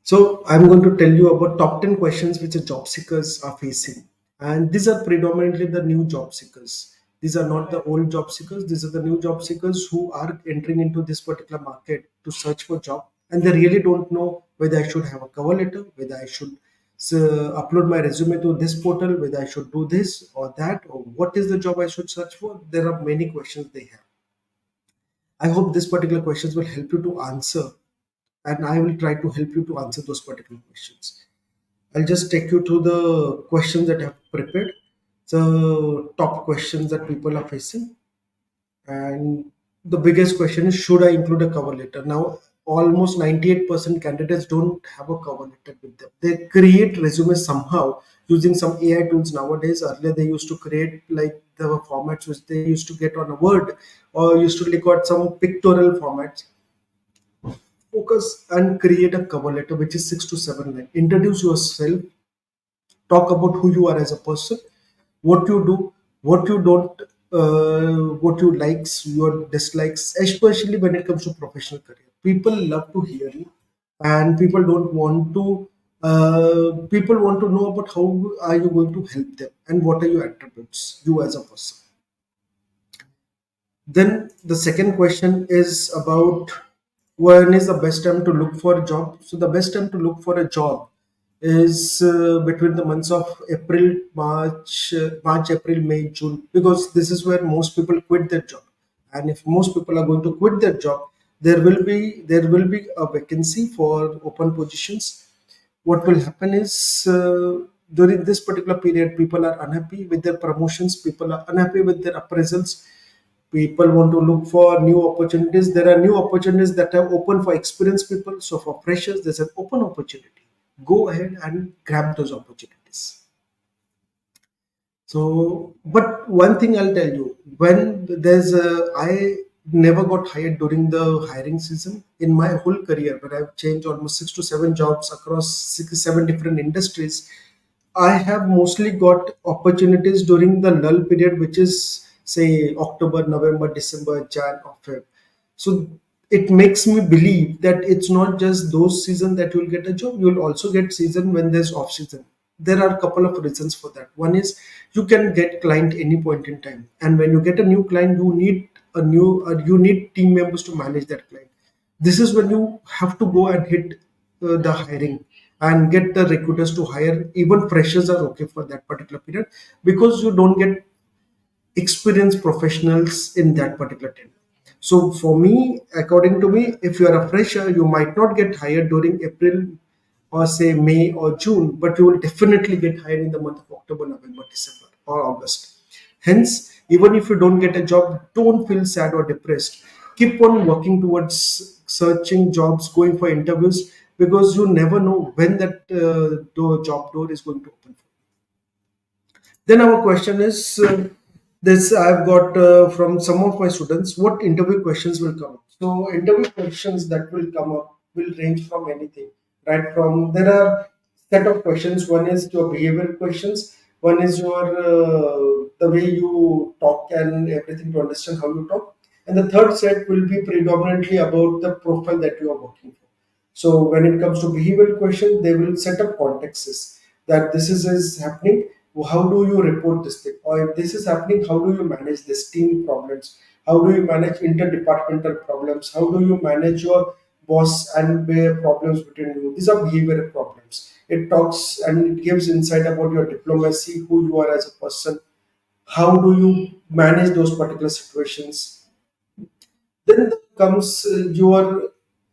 So I'm going to tell you about top 10 questions which the job seekers are facing. And these are predominantly the new job seekers. These are not the old job seekers. These are the new job seekers who are entering into this particular market to search for job. And they really don't know whether I should have a cover letter, whether I should upload my resume to this portal, whether I should do this or that, or what is the job I should search for. There are many questions they have. I hope this particular questions will help you to answer, and I will try to help you to answer those particular questions. I'll just take you through the questions that I've prepared. The top questions that people are facing. And the biggest question is, should I include a cover letter? Now, almost 98% candidates don't have a cover letter with them. They create resumes somehow using some AI tools nowadays. Earlier, they used to create like the formats which they used to get on a Word, or used to record some pictorial formats. Focus and create a cover letter which is 6 to 7 lines. Introduce yourself, talk about who you are as a person, what you do, what you don't, what you likes, your dislikes, especially when it comes to professional career. People love to hear you, and people don't want to. People want to know about how are you going to help them and what are your attributes, you as a person. Then the second question is about when is the best time to look for a job. So the best time to look for a job is between the months of April, March, April, May, June, because this is where most people quit their job. And if most people are going to quit their job, there will be a vacancy for open positions. What will happen is during this particular period, people are unhappy with their promotions, people are unhappy with their appraisals, people want to look for new opportunities. There are new opportunities that are open for experienced people. So for freshers, there's an open opportunity. Go ahead and grab those opportunities. So, but one thing I'll tell you, when I never got hired during the hiring season in my whole career, but I've changed almost 6 to 7 jobs across 6 7 different industries. I have mostly got opportunities during the lull period, which is say October, November, December, Jan, or Feb. So it makes me believe that it's not just those seasons that you'll get a job. You'll also get season when there's off season. There are a couple of reasons for that. One is you can get client any point in time, and when you get a new client, you need team members to manage that client. This is when you have to go and hit the hiring and get the recruiters to hire. Even freshers are okay for that particular period because you don't get experienced professionals in that particular tenure. So for me, according to me, if you are a fresher, you might not get hired during April or say May or June, but you will definitely get hired in the month of October, November, December, or August. Hence, even if you don't get a job, don't feel sad or depressed. Keep on working towards searching jobs, going for interviews, because you never know when that job door is going to open. Then our question is this I've got from some of my students, what interview questions will come up? So interview questions that will come up will range from anything, right? From there are set of questions. One is your behavioral questions. One is your the way you talk and everything to understand how you talk. And the third set will be predominantly about the profile that you are working for. So when it comes to behavioral question, they will set up contexts that is happening. How do you report this thing? Or if this is happening, how do you manage this team problems? How do you manage interdepartmental problems? How do you manage your boss and their problems between you? These are behavioral problems. It talks and it gives insight about your diplomacy, who you are as a person. How do you manage those particular situations? Then comes your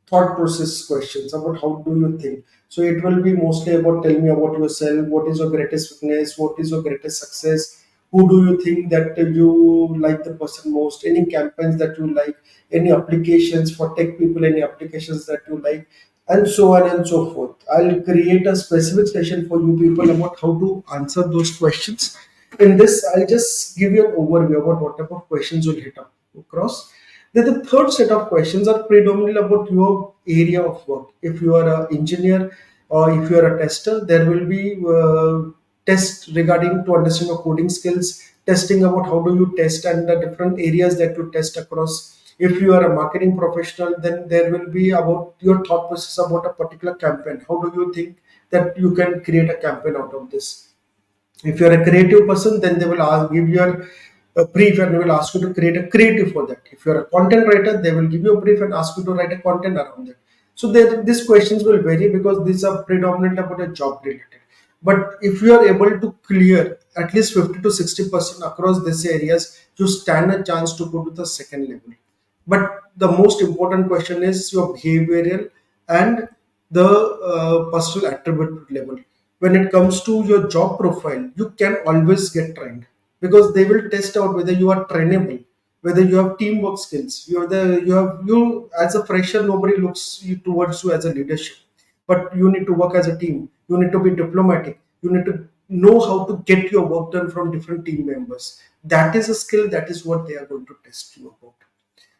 thought process questions about how do you think. So it will be mostly about tell me about yourself, what is your greatest weakness, what is your greatest success, who do you think that you like the person most, any campaigns that you like, any applications for tech people, any applications that you like, and so on and so forth. I'll create a specific session for you people about how to answer those questions. In this, I'll just give you an overview about what type of questions you'll hit up across. Then the third set of questions are predominantly about your area of work. If you are an engineer or if you are a tester, there will be tests regarding to understand your coding skills, testing about how do you test and the different areas that you test across. If you are a marketing professional, then there will be about your thought process about a particular campaign. How do you think that you can create a campaign out of this? If you're a creative person, then they will give you a brief and they will ask you to create a creative for that. If you're a content writer, they will give you a brief and ask you to write a content around that. So these questions will vary because these are predominant about a job related. But if you are able to clear at least 50 to 60% across these areas, you stand a chance to go to the second level. But the most important question is your behavioral and the personal attribute level. When it comes to your job profile, you can always get trained because they will test out whether you are trainable, whether you have teamwork skills. You as a fresher, nobody looks towards you as a leadership, but you need to work as a team. You need to be diplomatic. You need to know how to get your work done from different team members. That is a skill. That is what they are going to test you about.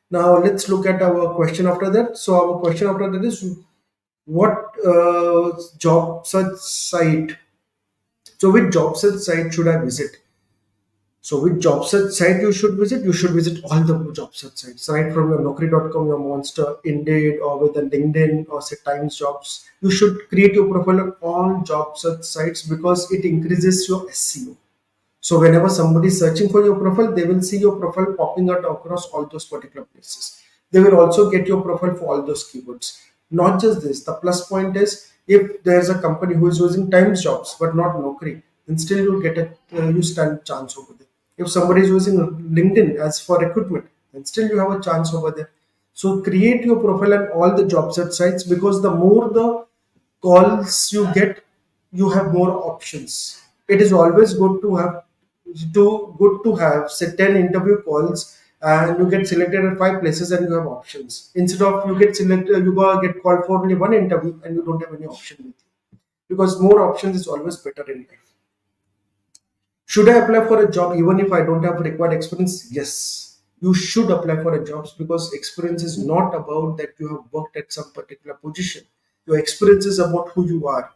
Now let's look at our question after that. So our question after that is what job search site? So which job search site should I visit? So which job search site you should visit? You should visit all the job search sites, right from your Naukri.com, your Monster, Indeed, or with the LinkedIn or say Times Jobs. You should create your profile on all job search sites because it increases your SEO. So whenever somebody is searching for your profile, they will see your profile popping out across all those particular places. They will also get your profile for all those keywords. Not just this, the plus point is if there's a company who is using Times Jobs but not Naukri, then still you get you stand chance over there. If somebody is using LinkedIn as for recruitment, then still you have a chance over there. So create your profile on all the job search sites because the more the calls you get, you have more options. It is always good to have say 10 interview calls and you get selected at 5 places and you have options instead of you get selected you go get called for only one interview and you don't have any option with you because more options is always better in life. Should I apply for a job even if I don't have required experience? Yes, you should apply for a job because experience is not about that you have worked at some particular position. Your experience is about who you are.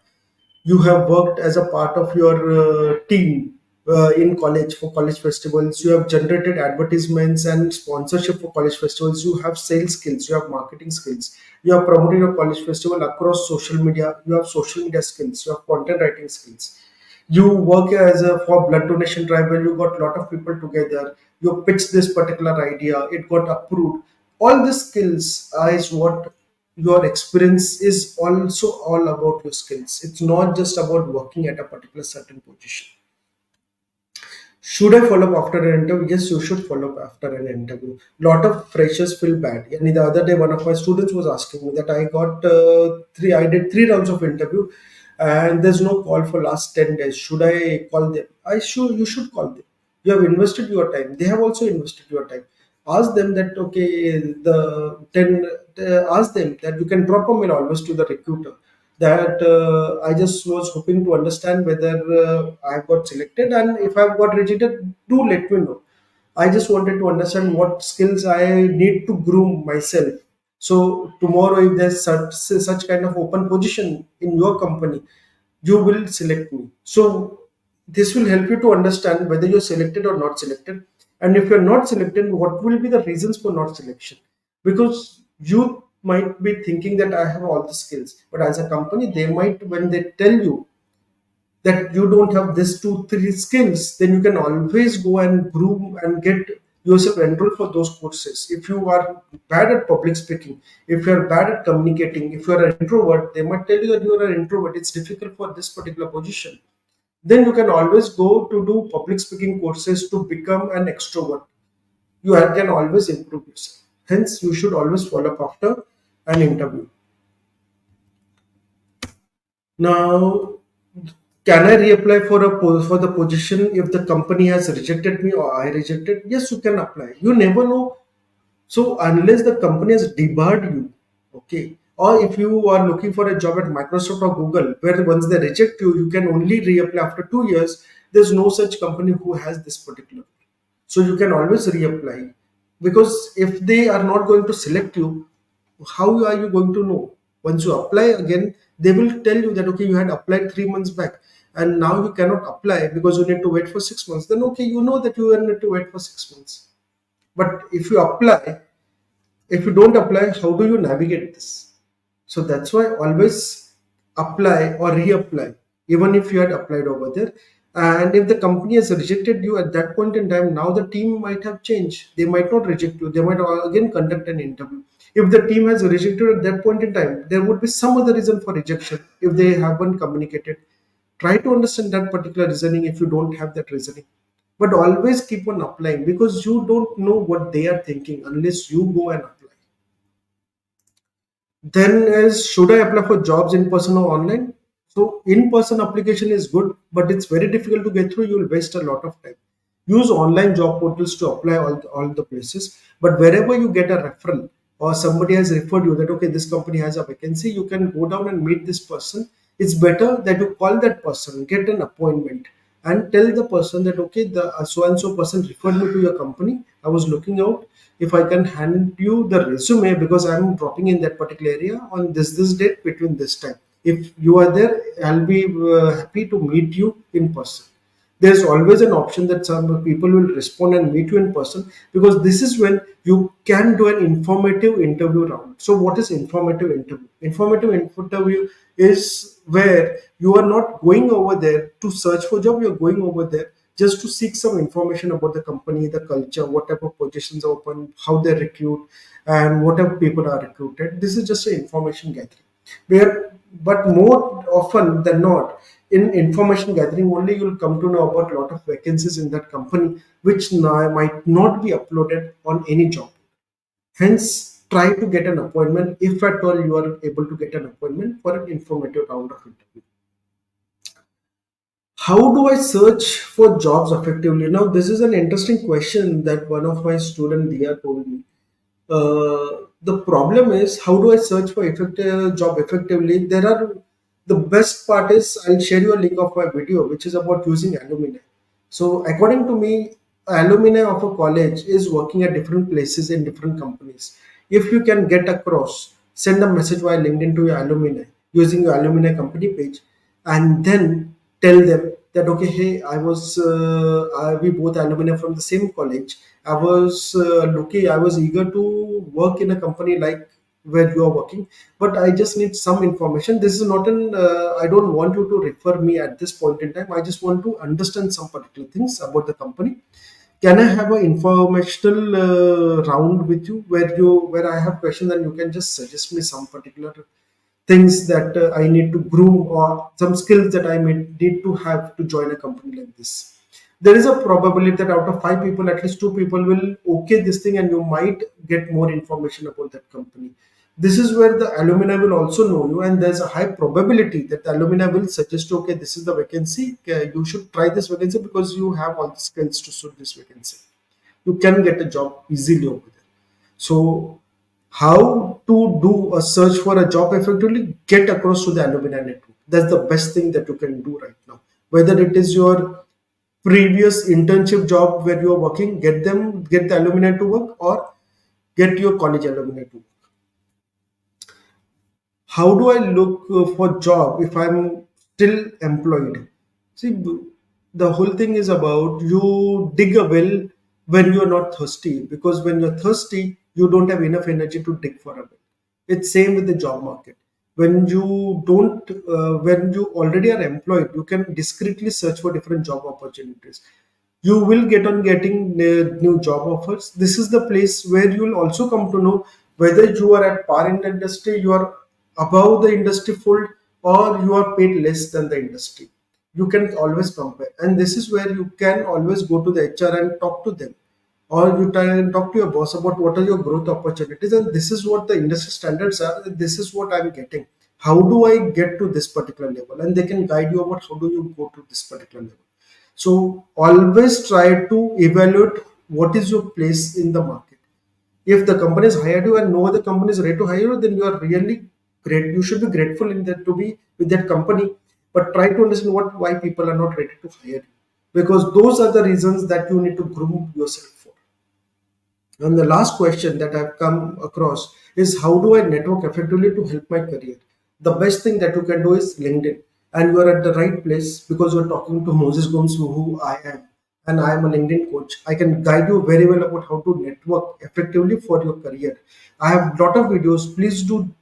You have worked as a part of your team in college for college festivals. You have generated advertisements and sponsorship for college festivals. You have sales skills. You have marketing skills. You have promoted your college festival across social media. You have social media skills. You have content writing skills. You work as a for blood donation drive where you got a lot of people together. You pitched this particular idea. It got approved. All these skills is what your experience is also all about your skills. It's not just about working at a particular certain position. Should I follow up after an interview? Yes, you should follow up after an interview. Lot of freshers feel bad. And the other day, one of my students was asking me that I did 3 rounds of interview, and there's no call for last 10 days. Should I call them? You should call them. You have invested your time. They have also invested your time. Ask them that okay, ask them that you can drop a mail always to the recruiter that I just was hoping to understand whether I've got selected and if I've got rejected, do let me know. I just wanted to understand what skills I need to groom myself. So tomorrow, if there's such kind of open position in your company, you will select me. So this will help you to understand whether you're selected or not selected. And if you're not selected, what will be the reasons for not selection? Because you might be thinking that I have all the skills, but as a company, they might, when they tell you that you don't have this 2 3 skills, then you can always go and groom and get yourself enrolled for those courses. If you are bad at public speaking, if you are bad at communicating, if you are an introvert, they might tell you that you are an introvert, it's difficult for this particular position. Then you can always go to do public speaking courses to become an extrovert. You can always improve yourself. Hence, you should always follow up after an interview. Now, can I reapply for for the position if the company has rejected me or I rejected? Yes, you can apply. You never know. So unless the company has debarred you, okay, or if you are looking for a job at Microsoft or Google, where once they reject you, you can only reapply after 2 years. There's no such company who has this particular. So you can always reapply because if they are not going to select you, how are you going to know? Once you apply again, they will tell you that okay, you had applied 3 months back and now you cannot apply because you need to wait for 6 months. Then okay, you know that you will need to wait for 6 months. But if you apply, If you don't apply, how do you navigate this? So that's why always apply or reapply, even if you had applied over there. And if the company has rejected you at that point in time, now the team might have changed. They might not reject you, they might again conduct an interview. If the team has rejected at that point in time, there would be some other reason for rejection. If they haven't communicated, try to understand that particular reasoning if you don't have that reasoning. But always keep on applying, because you don't know what they are thinking unless you go and apply. Then is, should I apply for jobs in person or online? So in person application is good, but it's very difficult to get through. You'll waste a lot of time. Use online job portals to apply all the places. But wherever you get a referral or somebody has referred you that okay, this company has a vacancy, you can go down and meet this person. It's better that you call that person, get an appointment, and tell the person that okay, the so and so person referred me to your company. I was looking out if I can hand you the resume because I'm dropping in that particular area on this date between this time. If you are there, I'll be happy to meet you in person. There's always an option that some people will respond and meet you in person, because this is when you can do an informative interview round. So what is informative interview? Informative interview is where you are not going over there to search for job, you're going over there just to seek some information about the company, the culture, what type of positions are open, how they recruit, and whatever people are recruited. This is just an information gathering. Where, but more often than not, in information gathering only you'll come to know about a lot of vacancies in that company, which now might not be uploaded on any job. Hence, try to get an appointment if at all you are able to get an appointment for an informative round of interview. How do I search for jobs effectively? Now, this is an interesting question that one of my student Dia told me. The problem is, how do I search for effective job effectively? There are, the best part is I'll share you a link of my video which is about using alumni. So according to me, alumni of a college is working at different places in different companies. If you can get across, send a message via LinkedIn to your alumni using your alumni company page, and then tell them that okay, hey, we both alumni from the same college. I was eager to work in a company like where you are working, but I just need some information. This is not an I don't want you to refer me at this point in time. I just want to understand some particular things about the company. Can I have an informational round with you where I have questions and you can just suggest me some particular things that I need to groom, or some skills that I may need to have to join a company like this. There is a probability that out of five people, at least two people will okay this thing, and you might get more information about that company. This is where the alumni will also know you, and there's a high probability that the alumni will suggest, okay, this is the vacancy, you should try this vacancy because you have all the skills to suit this vacancy. You can get a job easily over there. So, how to do a search for a job effectively? Get across to the alumni network. That's the best thing that you can do right now. Whether it is your previous internship job where you are working, get the alumni to work, or get your college alumni to work. How do I look for job if I'm still employed? See, the whole thing is about you dig a well when you're not thirsty, because when you're thirsty you don't have enough energy to dig for a well. It's same with the job market. When you already are employed, you can discreetly search for different job opportunities. You will get on getting new job offers. This is the place where you will also come to know whether you are at par in the industry, you are above the industry fold, or you are paid less than the industry. You can always compare, and this is where you can always go to the HR and talk to them, or you try and talk to your boss about what are your growth opportunities, and this is what the industry standards are, and this is what I'm getting. How do I get to this particular level? And they can guide you about how do you go to this particular level. So always try to evaluate what is your place in the market. If the company has hired you and no other company is ready to hire you, then you are really great. You should be grateful in that to be with that company. But try to understand why people are not ready to hire you, because those are the reasons that you need to groom yourself for. And the last question that I've come across is, how do I network effectively to help my career? The best thing that you can do is LinkedIn. And you are at the right place because you're talking to Moses Gomes, who I am. and I am a LinkedIn coach. I can guide you very well about how to network effectively for your career. I have lot of videos. Please do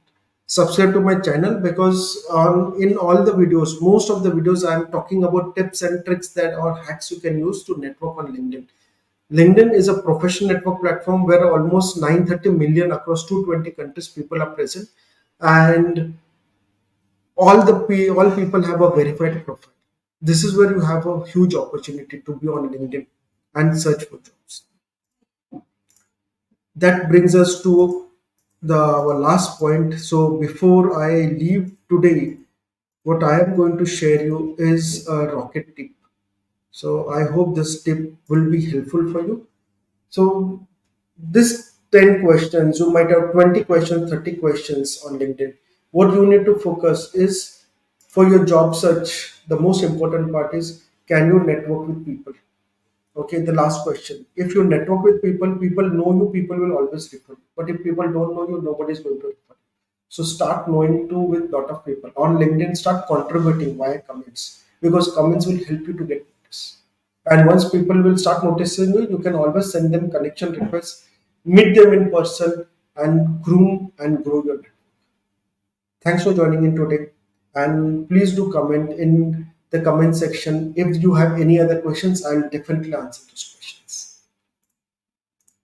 subscribe to my channel, because on in all the videos, most of the videos, I am talking about tips and tricks that or hacks you can use to network on LinkedIn. LinkedIn is a professional network platform where almost 930 million across 220 countries people are present, and all people have a verified profile. This is where you have a huge opportunity to be on LinkedIn and search for jobs. That brings us to the our last point. So before I leave today, what I am going to share you is a rocket tip. So I hope this tip will be helpful for you. So this 10 questions, you might have 20 questions, 30 questions on LinkedIn. What you need to focus is, for your job search, the most important part is, can you network with people? Okay, the last question. If you network with people, people know you, people will always refer you. But if people don't know you, nobody is going to refer you. So start knowing too with lot of people. On LinkedIn, start contributing via comments, because comments will help you to get noticed. And once people will start noticing you, you can always send them connection requests, meet them in person, and groom and grow your network. Thanks for joining in today. And please do comment in the comment section. If you have any other questions, I'll definitely answer those questions.